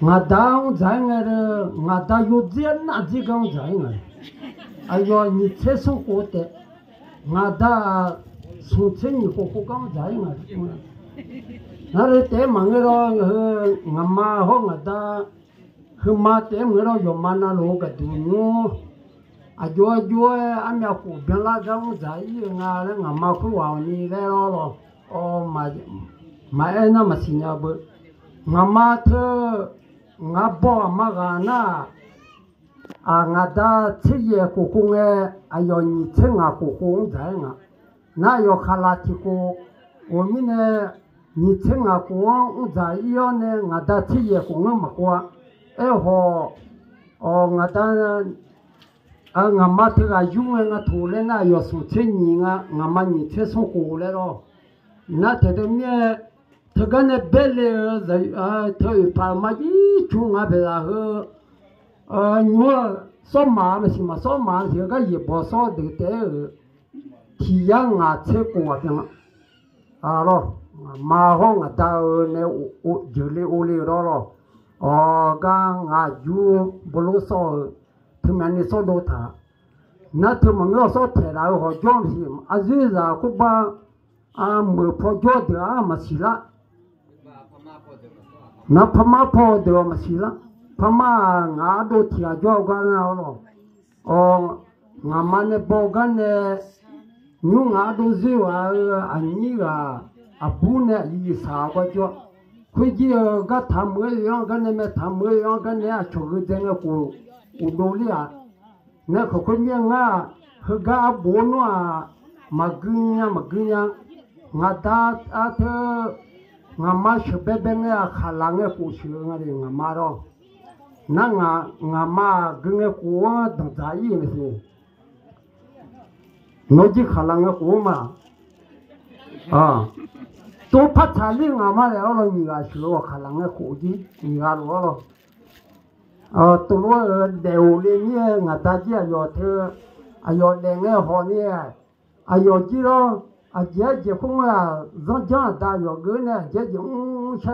Ngadang jangan ngada yujian aji kang jangan. Ayo ni cesok kote ngada sungcen ni koko kang jangan. Nare te mangero ngama ho ngada hema te mangero yomana lo kadunyo. Ajo amya ku bela kang jangan ngare ngama ku wani lero o ma ena masinya bu ngama te ngabo magana ngada chiye kukunge ayo ni chenga kukung zainga na yo khalatiko omine ni chenga kuang zaiyo ne ngada chiye kunga makwa eho o ngada ngama te ga yunga nga thule na yo su chenyi nga ngama ni cheso kule ro na te de mie Tegane bele thoi palmaji chunga bela he nyua soma masima soma higa ye boso de te tiyang a che ko apeng aro ma ho nga ta ne o jele ole ro o ga nga ju bolo so thmani so do tha na thmang so the ra ho jom hi aziza ku ba mo pho jo de masila na pama po de masila pama nga do tia jo ga na lo o nga mane bo ga ne nyu nga do zi wa ani ga abune yi sa ga jo ku ji ga tham ge yo ga ne me tham ge yo ga ne a chu ge de ne ku u do li a ne ko ko mi nga ga bo no a magnya nga da a the ngama shbebe nga khalange ku shunga ri ngama ro na ngama gne ku da dai ni se noji khalange ku ma to pa chali ngama le ro ni ga shlo khalange ku ji ni ga ro to lo de o le ni nga ta ji ayo the ayo de nge ho ni ayo ji ro aje je kunga zanja da yo gane je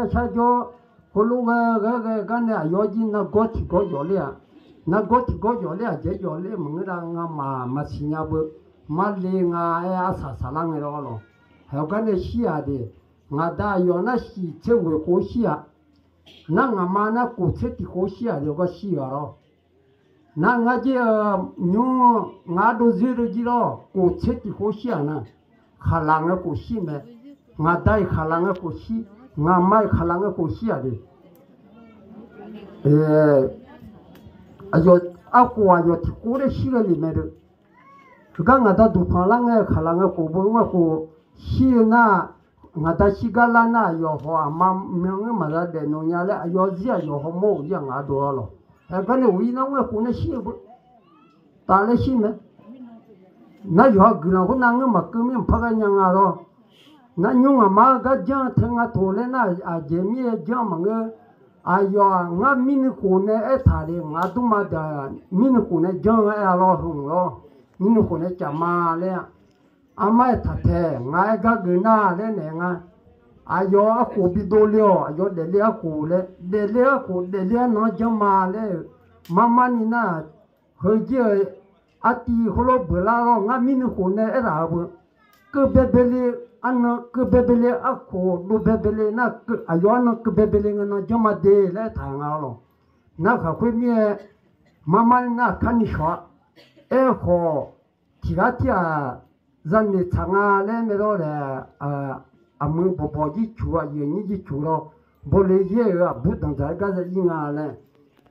cha jo koluga ga ne ayoji na goti go yo le na goti go yo le je yo le mungra nga ma sinya bu ma le nga ya sa sala nge ro ha ga ne shia de nga da yo na shi che we ko shia na nga ma na ku che ti ko shia yo ga shia ro na nga je nyu nga do zero jiro ku che ti ko shia na khalange ko shi me nga dai khalange ko shi nga mai khalange ko shi ade ayo akwa yo ti ko re shi le me de ga nga da du phalange khalange ko bo ma ko shi na nga da shi ga la na yo ho ama me ma da de no nya le ayo ji ayo ho mo ya nga do lo ga ne wi na we ko ne shi bo ta le shi me na yo gna ko na ma ku mi pha ga nya nga ro na nyu ma ga ja thenga thole na a je mi ja ma nge a yo nga mi ni ko ne e tha le nga du ma da mi ni ko ne ja a ro hu ro มินุคนจะมาเลยอาไม่ถัดแทงไงก็คือหน้าเลยเนี่ยไงอายอกูบิโดเลียวอายอเดเลียกูเลยเดเลียกูเดเลียน้องจะมาเลยมานี่นะเฮ้ยอาตีเขาลบเบลาเรางั้นมินุคนเนี่ยอะไรบุก็เบเบลีอันนั้นก็เบเบลีอากูดูเบเบลีนะก็อายอนั้นก็เบเบลีงั้นจะมาเดเลยทางเรานะเขาคุยมีมานะคันนี้ชัวขอที่รัฐจันนี่ทางอะไรไม่รู้เลยมือบอจีชัวยืนยี่ชัวบริเย่บุตรใจก็จะยิงอะไร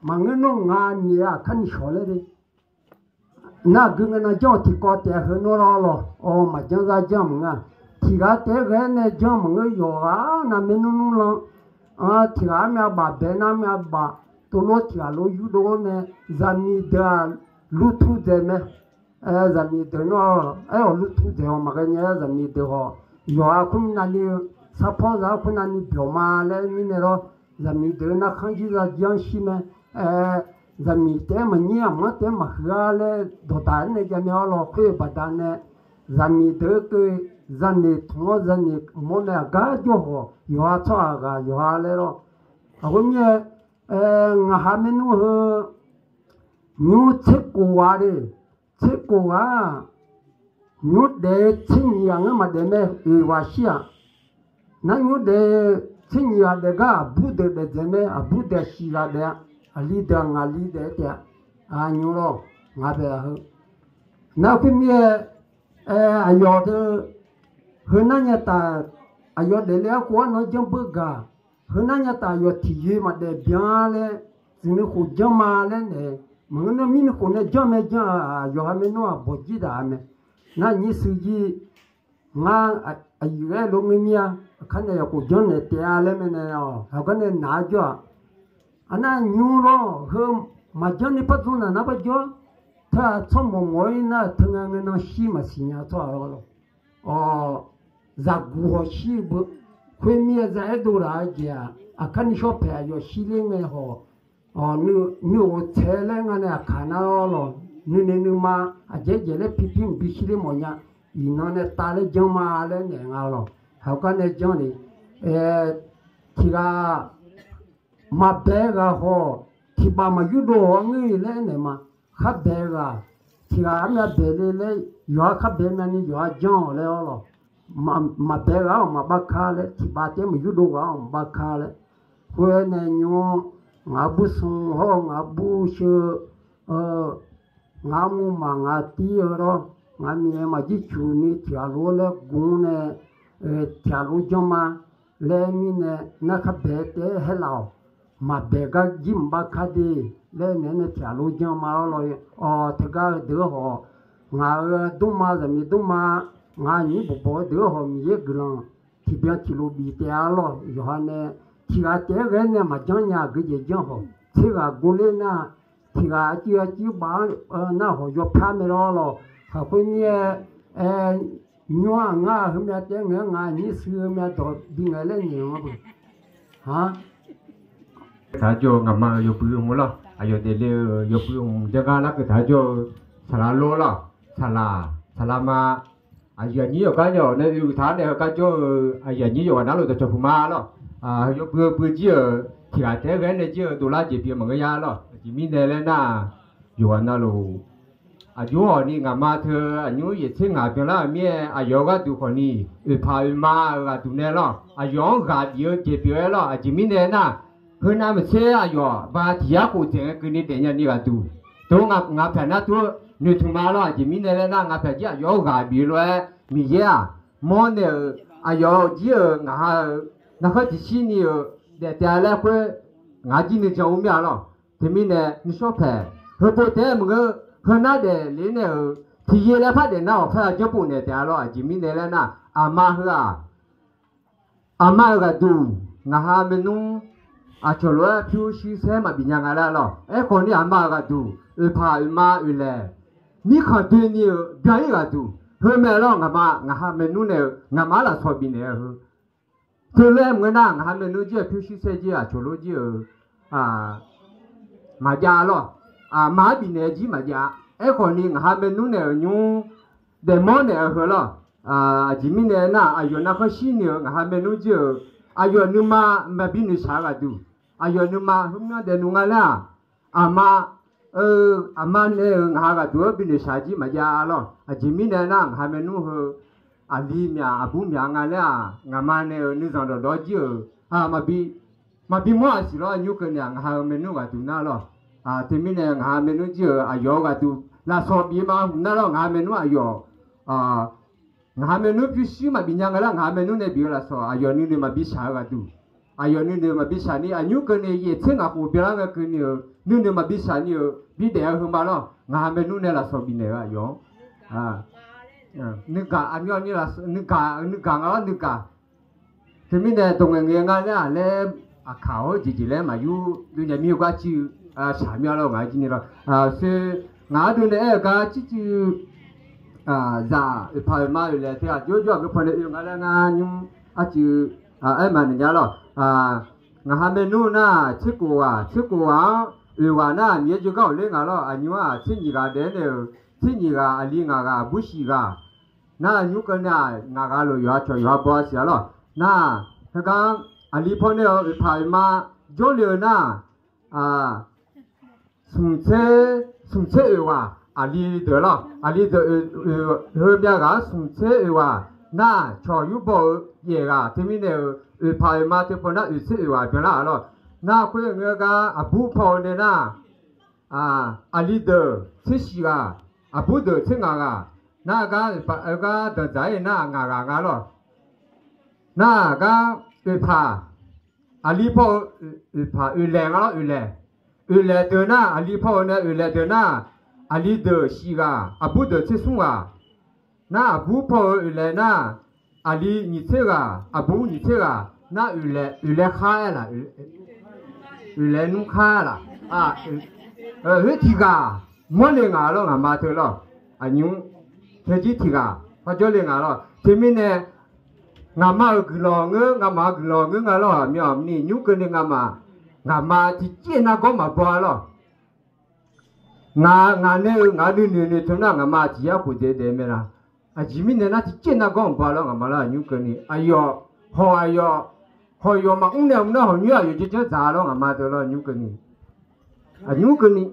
มันเงินงานเนี่ยคันนี้ชัวเลยดิน่าเกินนะจ้าที่ก่อแต่เห็นเราหรอมาจังจะจ้ามึงที่รัฐเห็นเนี่ยจ้ามึงอยู่น่ะไม่นู่นหรอกที่รัฐไม่บ้าเบนไม่บ้าตัวรถที่เราอยู่ตรงนี้จะมีเดินลุทุเดมจะมีเดินลุทุเดมมากันเนี่ยจะมีเดินอยู่คุณนั่นนี่สัพพะคุณนั่นนี่เดี๋ยวมาเลยนี่เนี่ยจะมีเดินนักขันจีจะยังชิมจะมีเต็มเนี่ยมันเต็มมาเหรอเลยดูตาเนี่ยจะมีอะไรคุยบัดเนี่ยจะมีเดินก็จะมีทั้งจะมีมันเนี่ยก็อยู่อยู่ช่วงก็อยู่เลยหรอคุณเนี่ยงาหาเมนูเหรอnew chekkuware chekkuwa new de chinyang ma de me iwashia na new de chinya de ga bude de jeme abude shira de ali de ngali de te anyuro ngabe ha na kumye ayo de hunanya ta ayo de le ko no jembuga hunanya ta yo tiye ma de bien le zini ko jama le ne mangana min ko ne jame ja yo ha me no boji da me na ni suji nga ayure lo mimia khane ya ko jonne te ale me ne ha ko ne na jo ana nyu lo he ma jone pa zuna na ba jo ta chomo ngoi na thanga nge no shi ma sinya to lo za gu ho shi bu kwe mi za e do ra ja akani sho pe yo shi le me ho nu tele ngane akana lo nu ma ajeje le pipim bishile monya inone tale joma le ne ngalo ha ka ne joni tiga ma bega ho tiba ma yudo ngi le ne ma kha bega tiga na bele le yo kha be na ni yo jon le lo ma bega ma bakale tiba te ma yudo ga bakale ko ne nyo ngabu sung ho ngabu she ngamu mangati ro ngami ma ji chuni tialo le gune tialo joma le mine na khabete helao ma bega jimba khadi le ne tialo joma lo tega de ho nga duma za mi duma nga ni bo de ho mi ye gran ti bia ti lo bi te alo yohane tiga te ge ne ma janya ge je jan ho tiga gole na tiga ji ba na ho yo pha me lo ha ko ni nywa nga hu me te nga ni su me do bi nga le ni ma bu ha ta jo nga ma yo pu mo lo ayo de le yo pu jaga la ke ta jo sala lo la sala ma ayo ni yo ka yo ne yu tha ne ka jo ayo ni yo na lo to pu ma lo yo pu ji thì là thế cái này chưa tôi là chỉ biết mà cái giá lo chỉ mình đây là na yo na lo yo ni ngà ma thơ yo ye thế ngà biết là mẹ yo cái tu con ni phải ma cái tu này lo yo cái yo chỉ biết lo chỉ mình đây na hơn năm mà xe yo và thì cô thế cái này để nhận đi cái tu tôi ngà phải na tu nếu chúng ma lo chỉ mình đây là na ngà phải chỉ yo cái biết rồi mình ya món này yo chỉ ngà那个就是你在家来会，俺今天讲我们了，他们呢，你说拍，和不带么个和那的人呢，体验来拍的那拍就不能带了，今天呢那阿妈个都，俺还没弄，就来表示什么别人来了，可能阿妈个都，拍妈来，你看对你别一个都，后面了俺还没弄呢，俺妈了说别呢。từ lúc người ta ngài mình nuôi chưa phiêu xe chưa chỗ lúa chưa mà già lo má bị nè gì mà già ไอ้คนนี้หาเมนูเนี่ยยูเดมอนเนี่ยเหรอจิมิเนี่ยนะอายุนักชิเนี่ยหาเมนูเจออายุนึมาไม่บินชากันดูอายุนึมาหุ่นเดนุงอะไรอามาเนี่ยหากันดูบินชาจีมาจาล้อจิมิเนี่ยนะหาเมนูเหรออาลีเมียอาบุเมียงอะไรงามาเนี่ยนึกถึงดอกจิ๋วมาบิมัวสิล้อยูกันเนี่ยหาเมนูกันดูน่าล้อที่มีเนี่ยหาเมนูจิ๋วอายุกันดูลาสอบบีมาหุ่นน่าล้อหาเมนูอายุหาเมนูพิเศษมาบินยังไงล่ะหาเมนูเนี่ยบิวละสออายุนี่เนี่ยมาบิชากันดูอายุนี่เนี่ยมาบิชานี่อายุกันเนี่ยยี่เท่งอ่ะผู้เปล่ากันเนี่ยเนี่ยมาบิชานี่บิเดียวขึ้นมาล้อหาเมนูเนี่ยละสอบบินเนี่ยอายุนึกอันนี้นี่ละนึกอะไรนึกที่มีเนี่ยตรงเงี้ยงานเนี่ยเลยข่าวจริงๆเลยมาอยู่ดูเนี่ยมีกว่าชื่อชามีอะไรงานจริงๆละซึ่งงานดูเนี่ยก็จริงจะพายมาอยู่เลยที่จู่ๆก็พอเนี่ยงานงานยุ่งจู่ไอ้มันเนี่ยละงานเมนูน่ะชิโก้หรือว่าน่ะมีจุดก็เรื่องอะไรอันนี้ว่าที่นี่ก็เด่นเนี่ยที่นี่ก็อันนี้ก็บุษีก็น่ะยุคเนี่ยงานก็เลยอยู่ช่วยอยู่บ้านเสียละน่ะถ้าก็อันนี้พอเนี่ยพายมาจอดเลยน่ะสุ่มเชว่าอาลีเดอละอาลีเดอเฮเบียกาสุ่มเชว่าน่ะชอยุบเยกาที่มีเนี่ยพายมาที่พอน่ะเชว่าเป็นละละน่ะคุยเงก็อาบุพอเนี่ยน่ะอาลีเดอที่สิกาอาบุเดอที่งากาน่ะก็เดินใจน่ะงาละน่ะก็พาอาลีพอพาแรงละแรงเดินน่ะอาลีพอเนี่ยแรงเดินน่ะอาลีเดอสิกาอาบุเดอที่สุงาน่ะอาบุพอแรงน่ะอาลีนิเทกาอาบุนิเทกาน่ะแรงข้าละแรงนุ่งข้าละเฮ้ยที่กามัวเลยงาละงามาเถอะละอันนี้เฮ้ยที่กาพอจะเลยงาละที่มีเนี่ยงามากลองงาละมีอ่ะนี่ยุคนี้งามาที่เจน่าก็มาบัวละงาเนี่ยทุนงามาที่ยาคุเดเมล่ะจิมิเนี่ยน่าที่เจน่าก็มาบัวละงามาละยุคนี้อายุหอยมาเนี่ยหอยอยู่ที่จะจ่าละงามาตัวละยุคนี้ยุคนี้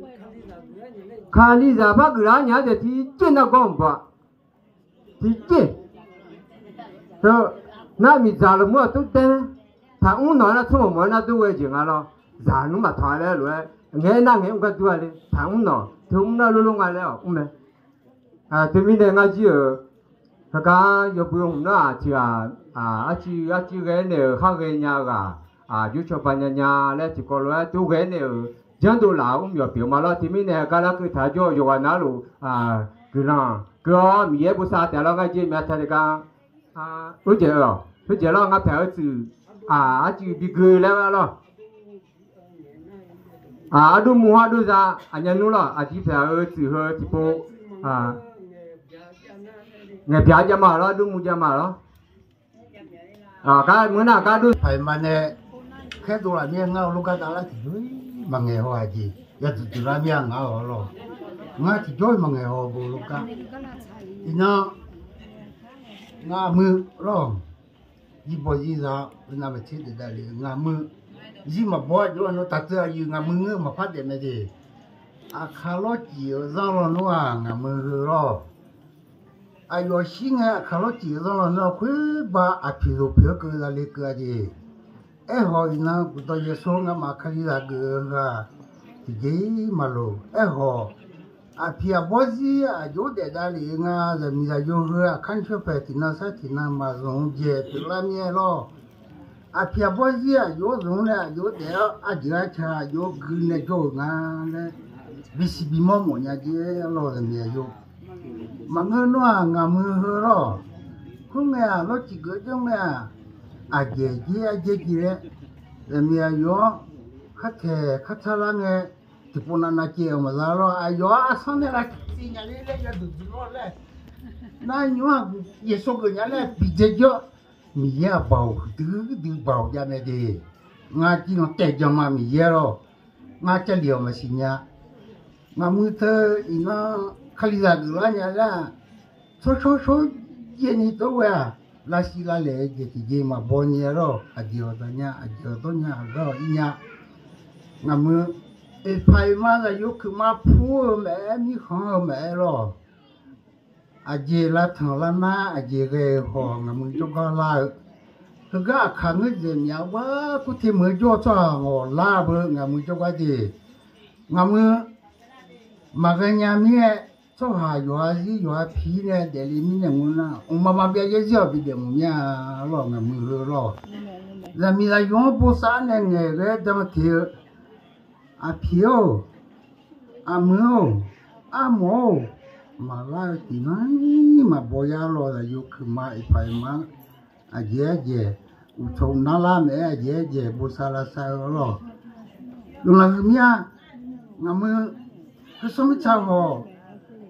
คาลิซาบักร้านเนี่ยจะที่เจน่าก็มาบัวที่เจน่ามีจ่าละมั่วตุ๊ดเต้ถ้าหน่อยนะชั่วโมงนะตัวจริงอ่ะจ่านุ่มมาถอยเลยเลยเงี้ยนั่งเงี้ยก็ตัวเลยถ้าหน่อยถึงน่าลุงอะไรอ่ะที่มีเนี่ยงาจีถ้าก็ยกมือน่ะที่อาจีเงี้ยเนี่ยข้าวเงี้ยก็ยุชปัญญาแล้วที่ก็เลยตัวเงี้ยเนี่ยจันดูลาวมีเปลี่ยนมาแล้วที่มีเนี่ยก็แล้วคือถ้าจะอยู่วันนั้นก็มีเยอะภาษาแต่ละงาจีมีอะไรกันรู้จักเหรองาแถวจือบิกเลยแล้วดูมัวดูจ้าอันนี้นู้นล่ะจีแถวจือที่พวกเงี้ยพิจารณาแล้วดูมุจมาแล้วก็เหมือนก็ดูไอ้มันเนี่ยแค่ตัวนี้เงาลูกกระตาละที่ด้วยมังเงหัวจีอย่าจุดตัวนี้เงาหรอกงาที่ด้วยมังเงหัวบุลูกกะอีน่างามือร้องยี่ปอยี่จ้าเป็นน้ำมันเช็ดได้เลยงามือยี่มาบอดด้วยนู้ตัดเสื้ออยู่งามือเงือกมาพัดเด็ดไม่ดีคาร์ลจีจ้าเราหนูงามือร้องอายุสิงห์คาร์ลจีจ้าเราหนูคุยบ้าอภิรุเพื่อเกิดอะไรเกิดจีหอยน่ะกูต้องยส่งมาคดีละเกินละที่เกี่ยมาลูหอยพี่อาบอจีอยู่เด็ดอะไรงาจะมีอะไรอยู่ขันชอบไปที่นั่นสักที่นั่นมาส่งเจ็บตัวละเมียล้อพี่อาบอจีอยู่ส่งเลยอยู่เดี๋ยวจีราชาอยู่กินเลยจ้งานเลยบิสิบิมอมเนี่ยจีล้อจะมีอยู่มังเงินว่างามือล้อคุณแม่ล้อจีเกิดจังแม่เจ๊เลยมีอายุขัดละเงี้ยที่พวกนั้นเกี่ยวมาแล้วอายุสันเดละสิ่งนี้เลยจะดูดีเลยนั่นอยู่เยซูก็ยังเลยพิจารณามีเยอะเบาดื้อเบาอย่างนี้ดีงาจีนแต่จะมามีเยอะหรองาจะเลี้ยวมาสิเนี่ย mà mua thơ nó khali ra được là là số gì này tôi à là xí là lệ gì mà bao nhiêu rồi à điều đó nha rồi nha mà mua phải mà là yêu cứ mà phù mẹ mi không mẹ rồi à gì là thằng là na à gì cái họ mà mua cho con là cái khăn cái gì nhà quá có thể mới cho ngồi la bơ mà mua cho cái gì mà mua mà cái nhà mẹ cho hà gì phí này để lấy mình muốn na ông mà bây giờ giờ bị dem nhà lo mà mua lo là mình là dùng bộ sản này cái đó thì à phiếu à mưa à mồ mà là thì nói mà bây giờ lo là yêu cứ mà phải mà à dễ uthong na la mẹ à dễ bộ sản là sao lo lúc là cái mía mà mưa cái số mấy cháu họ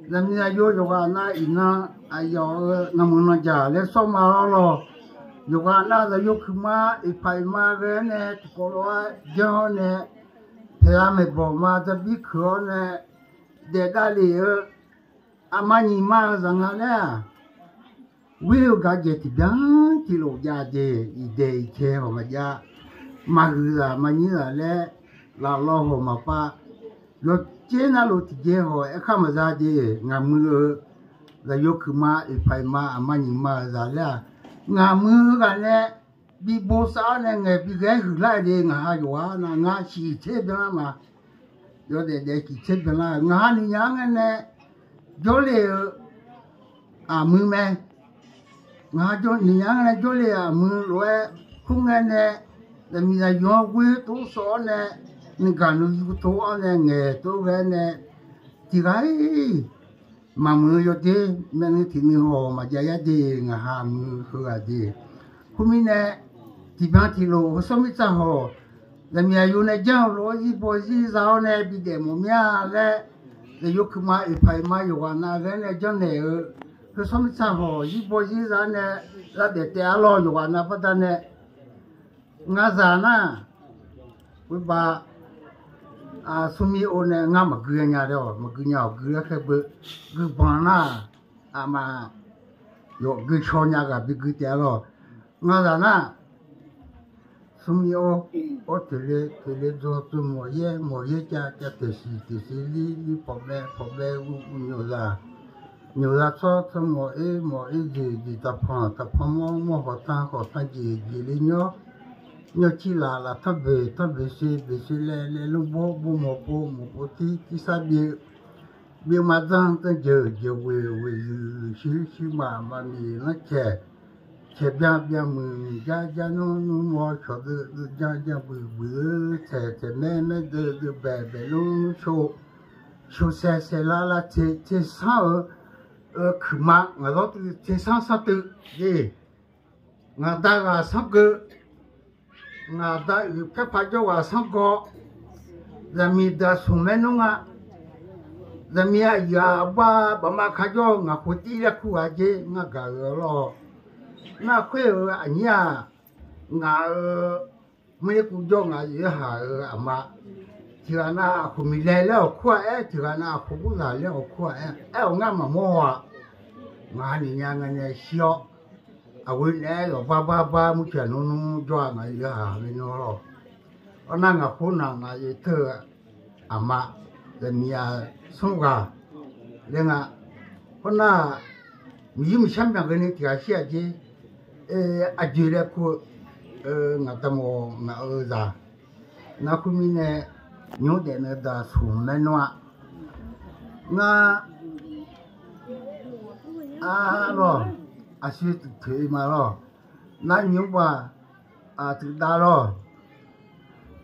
làm như là vô cái na ina ai yo na muốn nó trả lấy số mà lo vô cái na là vô cứ mà phải mà cái này có lo giờ này thế mà bỏ mà ta bị khó này để ta đi amani mà rằng là will ga je ti dan ti lo ja de ide che ho ma ja ma la ma ni la le la lo ho ma pa lo che na lo ti je ho e kha ma za de nga mu la yo ku ma e pai ma amani ma za la nga mu ga ne bi bo sa ne nge bi ge hu la de nga ha yo na nga chi che da ma yo de ki che da la nga ni yang ne yo le a mu me ngã cho nhà này cho lẹ mưa rồi không nghe nè là mình là do quê tổ số nè mình cả nó tổ nè nghề tổ cái nè thì cái mà mưa cho thế mình thì mình hồ mà chạy đi ngã ham mưa đi không mình nè thì bạn thì lo sao mình sao hồ là mình là này giàu rồi gì bồi gì giàu nè bị để một nhà nè là yêu cứ mà phải mà yêu anh cái nè cho nè cái số mấy sao họ gì bồi gì ra nè là để té loอยู่วันนะพะตาเนี่ยงาซานะวิบาสุมีโอเนี่ยงามาเกลือญาเด้อมาเกลือญาเกลือแค่เบกึบานะมาโยกึชอญาก็บิกึแต่ลองาซานะสุมีโอเตเลโจตุโมเยจะเตสิลิปอเบอุโยซาnhiều là cho mỗi gì tập phong họ ta gì lấy nhớ chỉ là thắp về xe lên lúc bố một tí sa bia mà đang tới giờ về xí mà mình nó trẻ bia mình ra nó mua cho được ra bữa trẻ mẹ được bè luôn show xe là thế sao cứ mà ngài đó thì sao tự gì ngài ta là sao cơ ngài ta các phải cho là sao có là mình đã xuống mấy nông à là mình à bà mà khai cho ngài phụ tí là khu à chứ ngài cả rồi ngài khuê ở anh nhà ngài mấy cụ cho ngài gì hả mà thì là không mình lấyแล้วkhu ấy thì là không có làแล้วkhu ấy ông ngài mà mua ngài nhà này xíu quên đấy rồi ba muốn chuyện nó cho ngài giờ hả bên nó rồi ông nàng ngài khôn ngài thưa mà là nhà sống cả nên là ông nàng mình xem bằng cái này thì ai sẽ chứ ai chơi được khu ngài ta mua ngài ở già nó cũng mình nhớ đến là đã xuống lên nó ngà rồi suy thấy mà rồi nãy nhớ qua từ đó rồi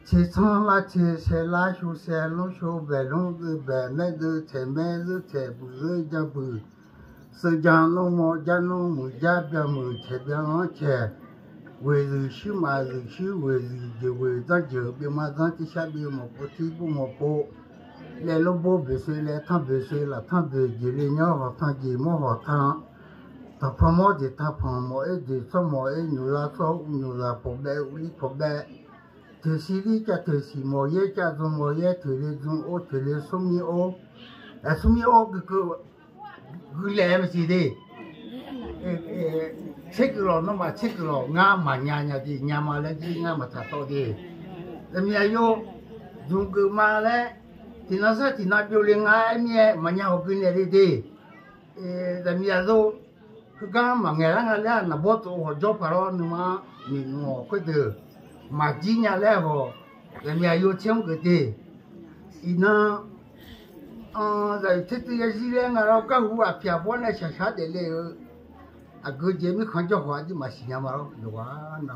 chỉ xong là chỉ sẽ lá số xe lúc số về lúc về mấy đứa trẻ bự ra bự sự giang nó mò giang nó mù ra bia mù trẻ bia nó trẻ về từ xíu mà từ xíu về ta giờ bia mà ta chỉ sát bia một bộ để lúc bố về xe để thằng về xe là thằng về gì lấy nhau hoặc thằng gì mua hoặc thằng tập phong mua gì tập phong mua gì xong mua nhiều là phục bè thì xí đi cho thì xí mua cho dùng mua thì lấy dùng ô thì lấy xong như ô sumi o ku le ma si de sekilo no ma sekilo nga ma nya di nya ma le di nga ma ta to di le mi ayo dung ku ma le ti na sa ti na bio le nga mi ma nya ho ku ne de le mi ayo ku ga ma nge la nga la na bo to ho jo pa ro ni ma ni ngo ku de ma ji nya le ho le mi ayo chen ku de ina在这些时间啊，老干活啊，偏跑那下下的嘞，个节目看叫话的嘛，新疆嘛咯，有啊那，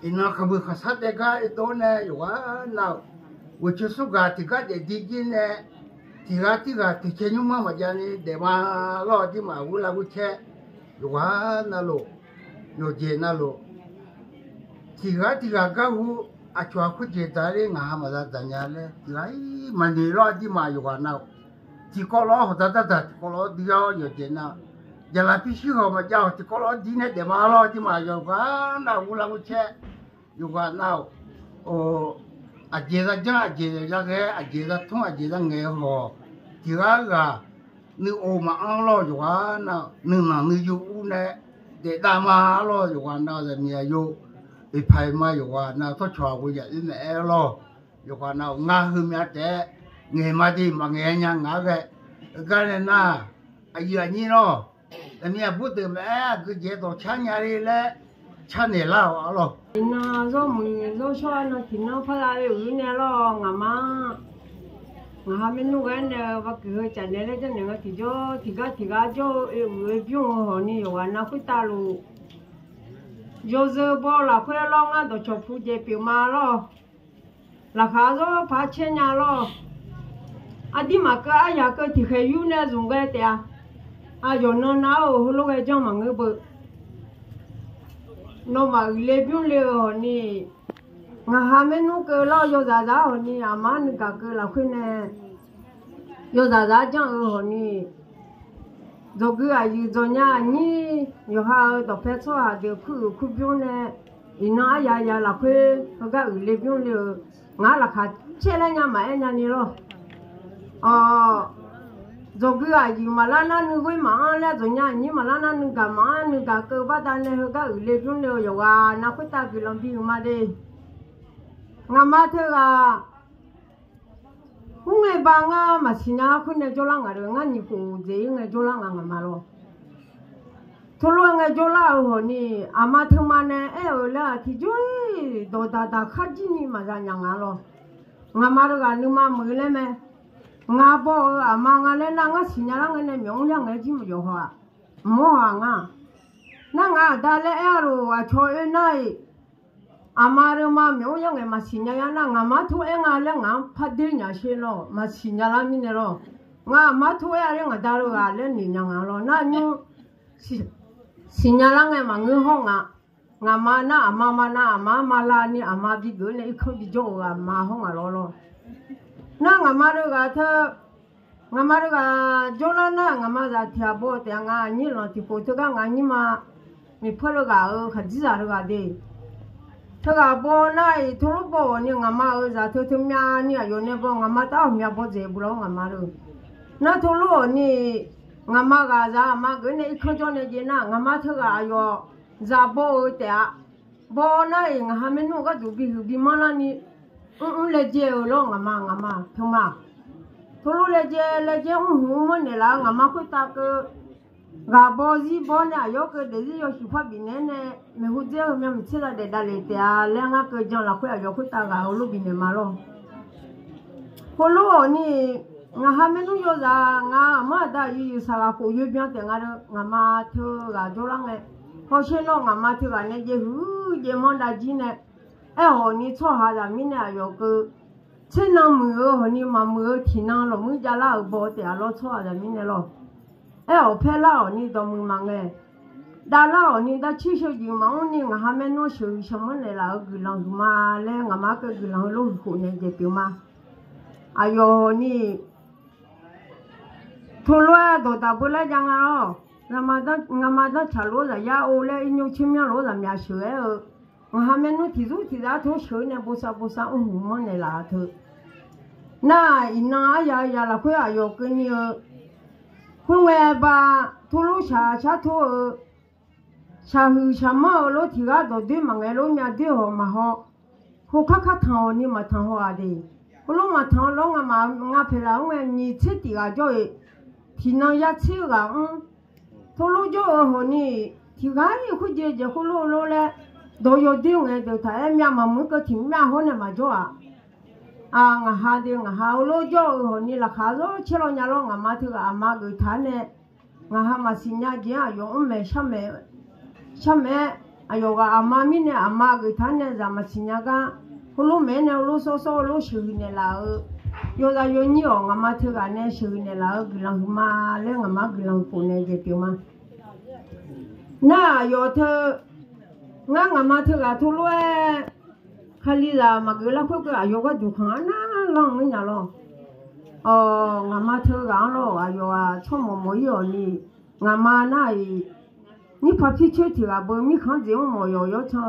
那可不可啥的个一多呢？有啊那，我就是个这个的地基呢，这个提前有嘛讲呢，对嘛老的嘛，我那个车，有啊那咯，有钱那咯，这个干活。啊，主要是在这里俺们在这样嘞，来蛮热闹的嘛，有个那，几个老或者几个老比较有钱呐，原来必须好嘛，叫几个老几年的嘛老的嘛，有个那乌拉乌车，有个那，哦，啊，接着讲，接着讲个，啊，接着通，啊，接着爱好，第二个，你欧嘛安老有个那，你有呢，在大马老有个那人也有。一排嘛有啊，那他抓过去一年咯，有啊那俺后面的，俺嘛的嘛俺娘俺个，个人呐，哎呀你咯，人家不得嘛，个节到前年里嘞，前年了咯。那说说那听那发来有一年咯，俺妈，俺还没弄完呢，我给他讲的那个那个提个就有病和你有啊那会大路。就是把那块老啊都全部给表妈了，那卡着怕钱呀了，啊的嘛个哎呀个提开有那种个的啊，啊有那后头个讲嘛个不，那嘛那边了和你，我还没弄个老有啥和你阿妈那个那块呢，有啥讲和你。做个啊，有做伢你有哈到派出所的去病呢，伊那呀那块那个二类病了，俺那看前两年买人的咯，哦，做个啊有嘛那你会忙了做伢你嘛那你干嘛你干个把单呢那个二类病了有啊，那会打个两病嘛的，俺妈这个。我帮啊，嘛是那困难做啷个的，俺你负责俺做啷个嘛咯。除了俺做啷个呢，阿妈他妈呢，哎我了，提就到大看见你嘛咱样啊咯。俺妈这个你妈没了没？俺包阿妈俺来那俺是那啷个呢，明亮俺怎么就好啊？没好啊，那俺大来哎咯，我瞧人那。阿妈的嘛，苗样个嘛新娘那，阿妈土哎俺嘞俺拍点伢些咯，嘛新娘那面的咯，阿妈土哎嘞俺大路啊嘞你娘啊咯，那妞新娘那个嘛我好啊，阿妈那阿妈嘛那阿妈嘛啦你阿妈比个嘞一口比较啊嘛好啊咯，那阿妈这个他，阿妈这个就那阿妈在贴包的俺你咯，贴包这个俺你嘛，你拍这个很自然这个的。这个包那土路包你阿妈儿子偷面你有那包阿妈到面包这不了阿妈了，那土路你阿妈个子阿妈个那一口叫那些那阿妈这个要咋包的包那还没弄个就比嘛那你来接了阿妈听嘛，土路来接我们啦阿妈会打个。gà bò gì bò nè, yo cái đấy gì yo chỉ phát bình nè, mình hút rượu mình chỉ là để đặt lại tiền, lẽ ngã cái giờ là phải yo phải ta gà hồ lô bình nè mà lo, hồ lô nè, ngã hai mươi nụ yo ra ngã mà đã yêu sao là hồ yo biến tiền ngã đó, ngã mà thưa gà cho lăng nè, hồ sen nó ngã mà thưa gà nè, giờ giờ món đã gì nè, hồ nè cho hà ra mình nè yo cái, trên năm mưa hồ nè mà mưa thì năm là mưa giá là bò tiền lo cho hà ra mình nè lo. ở phía lao ni đó mình mang nghe, đã lao ni đã chỉ số gì mang ni ngã hai nó số số món này là cái lòng mà lên ngã má cái lòng lúa khô này để biểu mà, ayo ni, thôi lo đó ta bữa nay chẳng nào, ngã má đó chả lúa rồi, ya ô lên nhiều chim nhau lúa rồi nhà sữa ở, ngã hai nó thì rút thì đã thôi sữa này bớt sa món này là thôi, na ina ya la ko ayo ke ni kun we ba tu lu cha tu cha hu cha ma lo ti ga do de ma nge lo mya de ho ma ho ko kha thao ni ma thao ho a de ko lo ma thao lo nga phe la nge ni chi ti ga jo e ti na ya chi ga tu lu jo ho ni ti ga ni ku je ko lo le do yo de nge de ta e mya ma mu ko ti mya ho ne ma jo a nga ha de nga ha lo jo ho ni la kha lo che lo nya lo nga ma thu ga ma ge tha ne nga ha ma si nya je a yo me sha me ayo ga ama mi ne ama ge tha ne za ma si nya ga ko lo me ne lo so lo shu ne la yo ga yo ni o nga ma thu ga ne shu ne la ge lang ma le nga ma ge lang ko ne je ti ma na yo the nga ma thu ga thu lo khali la ma ge la ko ga yo ga du khang na long ni nya lo nga ma thu ga lo ayo a cho mo yo ni nga ma na yi ni pa phi che ti ga bo mi khang je mo yo cho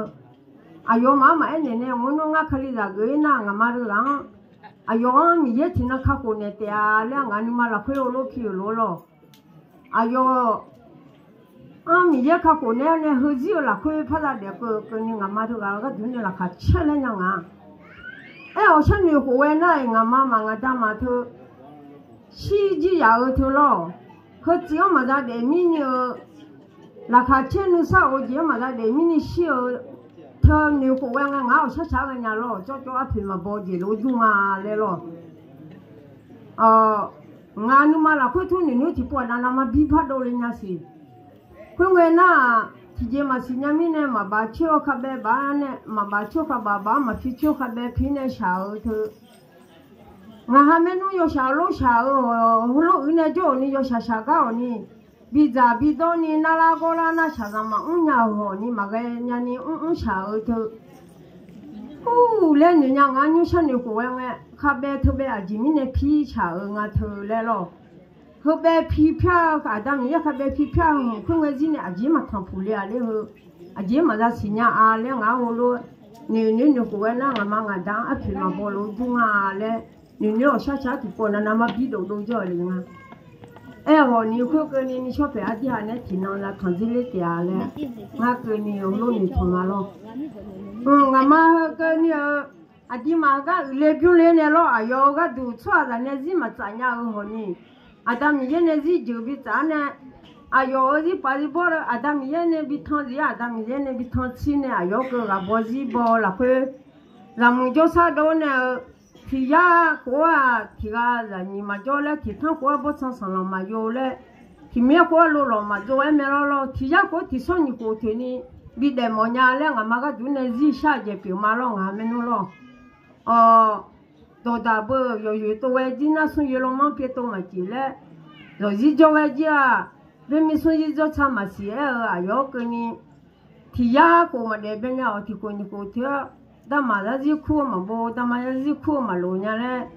ayo ma ma ne ne mo no nga khali la ge na nga ma ru ga ayo mi ye ti na kha ko ne te a le nga ni ma la khwe lo ki lo ayo mi ye kha ko ne ho ji la khwe pha la de ko ni nga ma ru ga du ne la kha che le nya nga o shan ni ho we na nga ma nga da ma thu shi ji ya o thu lo ho ji ma da de mi ni la kha che nu sa o ji ma da de mi ni shi o thơ ni ho we nga o sha ga nya lo cho a phi ma bo ji lo ju ma le lo nga nu ma la khwe thu ni nu ti po na ma bi pha do le nya si kun we na ti je ma si nya mi ne ma ba che o kha be ba ne ma ba cho kha ba ma fi cho kha be phi ne sha o thu nga ha me nu yo sha o hu lo ne jo ni yo sha ga o ni bi za bi do ni na la go la na sha ga ma nya ho ni ma ga nya ni sha o thu le ni nya nga nyu sha ni ko we nga kha be thu be a ji mi ne phi sha o nga thu le lo ho be phi phya ka da mi ya kha be phi phya kun we ji ne a ji ma thang pu le a le ho a ji ma da si nya a le nga ho lo ni ko we na nga ma nga da a phi ma bo lo du nga le ni o sha ti po na ma bi do jo le nga ho ni ko ke ni sho pe a di ha ne ti na la kan ji le ti a le nga ke ni o lo ni to ma lo nga ma ke ni a di ma ga le pyu le ne lo a yo ga du chwa da ne ji ma cha nya ho ni adam ye ne ji ju bi cha ne a yo ji pa ji bo adam ye ne bi thon ji adam ye ne bi thon chi ne a yo ko ga bo ji bo la kwe la mu jo sa do ne thì ya của thì ga là ni mà cho le thì thằng của bố sang sang mà yo le thì mẹ của lo mà cho em lo thì ya của thì son ni của thì ni bị để mà nhà le mà cái chuyện này gì sao vậy biểu mà lo ngà mình lo đồ đa bơ yo tôi về đi na sun yo lo mang phía tôi mà chỉ le rồi gì cho về đi bên mình sun gì cho cha mà xí yo cái ni thì ya của mà để bên nhau thì của ni của thì da ma la ji khu ma bo da ma ji khu ma lo nya le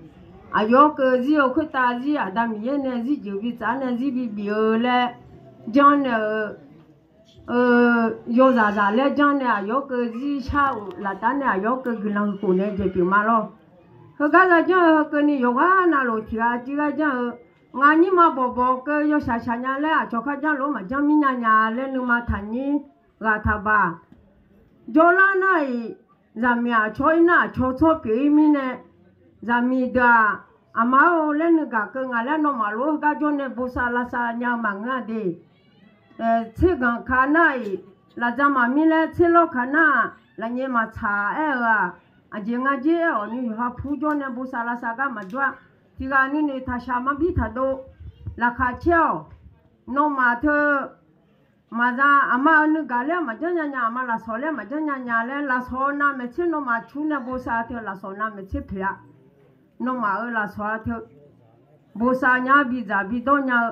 a yo ke ji o khu ta ji a da mi ye ne ji ju bi za ne ji bi le jan ne yo za le jan ne a yo ke ji cha la da ne a yo ke glang ku ne je bi ma lo ho ga la jo ke ni yo ga na lo ti ga ji ga ja nga ni ma bo ke yo sha nya le a cho kha ja lo ma ja mi nya le nu ma tha ni ga tha ba jo la nai zamia choina chocho pe mi ne zamida amao le ne ga ke nga le no ma lo ga jo ne bu sa la sa nya ma nga de che ga kha nai la jama mi le che lo kha na la nye ma cha a je nga je o ni ha phu jo ne bu sa la sa ga ma jwa ti ga ni ne tha sha ma bi tha do la kha cheo no ma the mà ra mà nữ gà lẽ mà chân nhà mà là số lẽ mà chân nhà lẽ là số na mấy chiếc nó mà chú nè bố sa theo là số na mấy chiếc phê nó mà ở là số theo bố sa nhà bị giá bị đâu nhà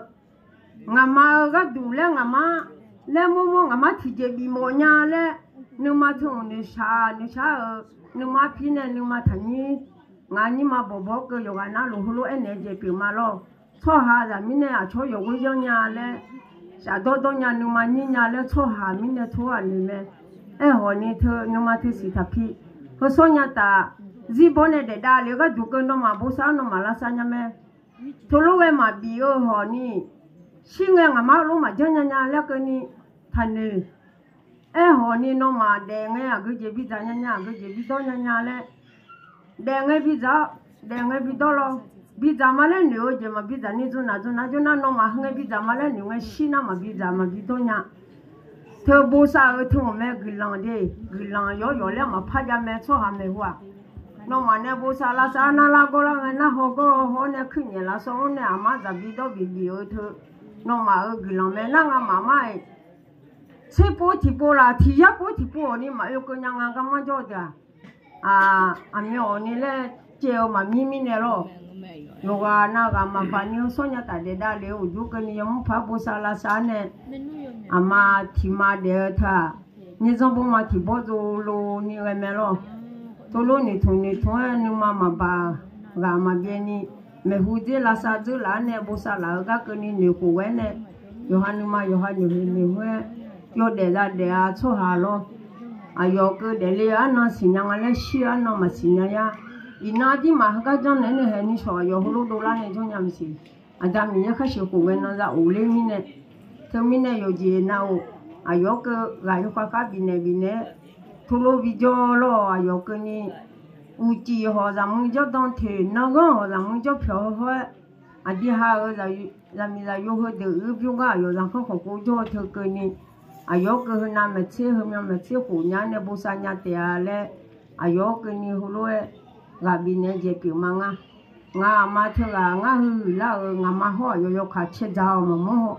ngà mà gà đủ lẽ ngà mà lẽ mua ngà mà thì chỉ bị mua nhà lẽ nữ mà thường nữ sa nữ mà phi nè nữ mà thành như ngà như mà bố cái yêu na lù hulu em này chỉ bị mà lo cho hà là mình nè à cho yêu cái yêu nhà lẽ sa do nya nu ma ni nya le cho ha mi ne cho ani me ho ni tho nu ma thi si tha phi ho so nya ta gì bố này để đa liệu cái chủ cơ nó mà bố sao nó mà là sao nhà mẹ thôi lúc em mà bị ở họ ni xin nghe ngắm mắt lúc mà chơi nhà nhà lấy cái ni thành đi họ ni nó mà để nghe cái gì bị giá nhà cái gì bị đó nhà lấy để nghe bị đó lo bị giá mà lấy nhiều chứ mà bị giá ni chỗ nào nó mà nghe bị giá mà lấy nhiều nghe xin mà bị giá mà bị đó nhà thưa bố sao ở thùng mẹ gửi lòng yo lấy mà phát ra mẹ cho ham mẹ hoa nó mà nè bố sao là sao là cô là nè họ nè khinh nhẹ là sao nè mà giờ bị đó bị ở thưa nó mà ở gửi lòng mẹ nè mà mai chế bố là thì ya bố ni mà yêu con nhang cái mà cho được anh yêu ni là treo mà mi nè rồi yoga na cái mà phải nhiều số nhà tại để đã liệu dù cái ni em phải bố sao là sao nè ama thì mà để tha ni giống bố mà thì bố rồi lo ni cái mẹ rồi tôi luôn ni thùng nhưng mà bà gà mà bên ni mẹ hụt là sao chứ là nè bố sao là cái ni nhiều cô quen nè yohan nhiều huế yo để ra để cho hà lo yo cứ để lấy nó xin nhang lấy xia nó mà xin nhang ya ina đi mà cái chỗ này này ni cho yo hulu đô la này cho nhầm gì anh mình nhớ cái sự cô quen nó ra ủ lên mi nè thôi mi nè yo gì nào yo cứ gà yo cái bi nè thôi lo video lo yo cứ ni uchi họ rằng cho đông thế nó có họ rằng cho phiếu hoa đi ha ở là mình là yo hơi được yêu ga yo rằng không có cho thôi cứ ni yo cứ nam mà chế khổ nhà này bố sa nhà tè lệ yo cứ ni hulu gà bi nè je kiểu mà nga mà thôi nga hư là nga mà họ yo khá chế giàu mà mo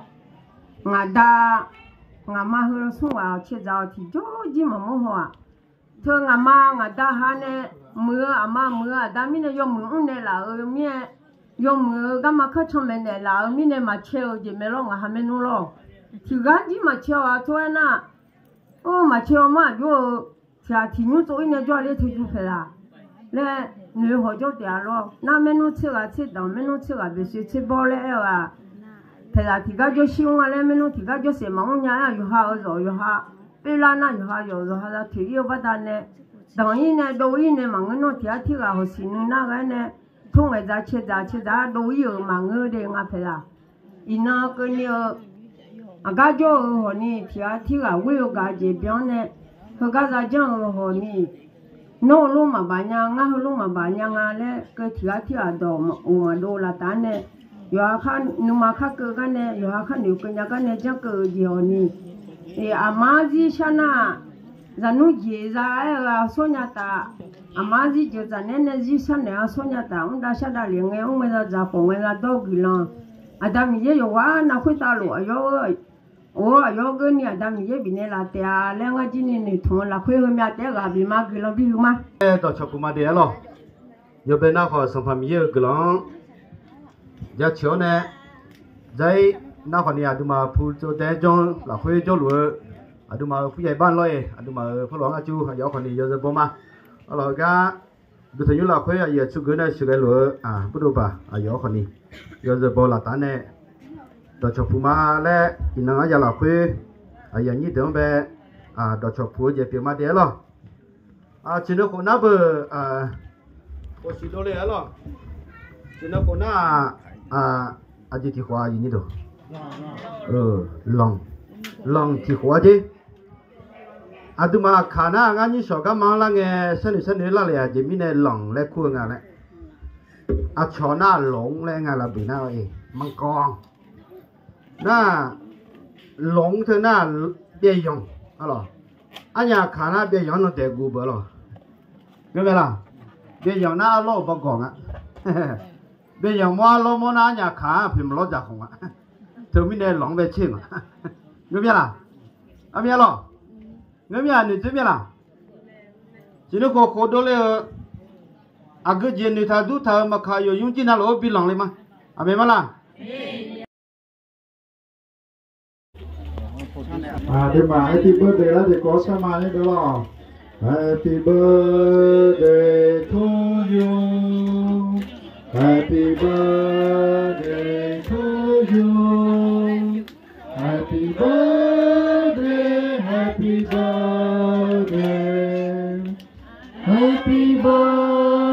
nga mà hư xuống vào chế giàu thì cho gì mà mo họ thôi nga ta ha nè mưa đã mi nè yo mưa nè là mi yo mưa cái mà khơi cho mình nè là mi nè mà treo gì mẹ lo nga ha mẹ nu lo thì cái gì mà treo thôi na mà treo mà yo thì nhú tôi nè cho lấy thì phải là nè nếu họ cho tiền lo na mẹ nu chơi đâu mẹ nu chơi bị chơi bỏ lẽ phải là thì cái cho xiong lại mẹ nu thì cái cho xem mà nhà yo ha rồi yo ha bây giờ na yo ha là thì yêu bắt đàn nè đồng ý nè đâu ý nè mà nó thì là họ xin na cái nè thông người ta chế ra đâu ý mà người để ngã phải là ina cái nhiều cái chỗ họ nè thì là vui cái gì béo nè cái ra chẳng họ nè nó lúc mà bà nhà ngã lúc mà bà nhà ngã nè cái thì là đồ mà đồ là ta nè yo khăn nhưng mà khác cái nè yo khăn nhiều cái nhà cái nè chẳng cái gì họ nè thì amazi sana zanu jeza sonyata amazi jeza nene zisana sonyata unda shada lenge umeza za kongela dogila adami ye yo wa na kwita lo yo gani adami ye binela te lenga jini ni thon la khwe mya te ga bi ma gilo bi ma to chokuma de lo yo be na kho som pham ye glong ya chyo ne dai na kho ni aduma phu cho te jong la khwe cho lo aduma phu yai ban loi aduma phu long a chu yo kho ni yo bo ma lo ga du thayu la khwe ya chu ge na chu ge lo bu do ba yo kho ni yo bo la ta ne to cho phu ma le ina ya la khwe ya ni de be to cho phu je pi ma de lo chi no ko na be ko si do le lo chi no ko na ji ti hua yi ni do long thì hóa chứ aduma khana ngani so ka mang la nge sen la le je mi ne long le khu nga le chona long le nga la bi na mang con na long thế na bie yong alo anya khana bie yong no de gu bo lo nghe vậy là bie yong na lo bo gong á bie yong mo na anya khá phim lo ja không á thứ mi ne long về chim nghe biết là à biết lo nghe biết ni biết là chỉ nó có đôi là cái gì ni thà du thà mà khai yo yung chỉ nào lo bị lòng lên mà à biết mà là thì mà happy birthday là thì có sao mà đấy đó happy birthday to you happy birthday to you happy birthday happy birthday happy birthday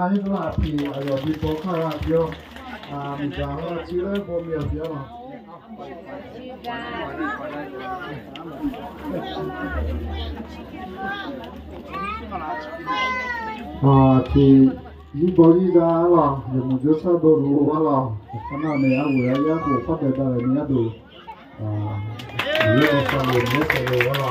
嘛你都拉皮，哎呦，你多看啊标，你讲了起来不没有标了。thì đi bỏ đi ra là giờ mình just sao đồ đủ là cái nào này ăn vừa ra đủ phát được đời này đủ nhiều sao đồ nhiều sao đồ là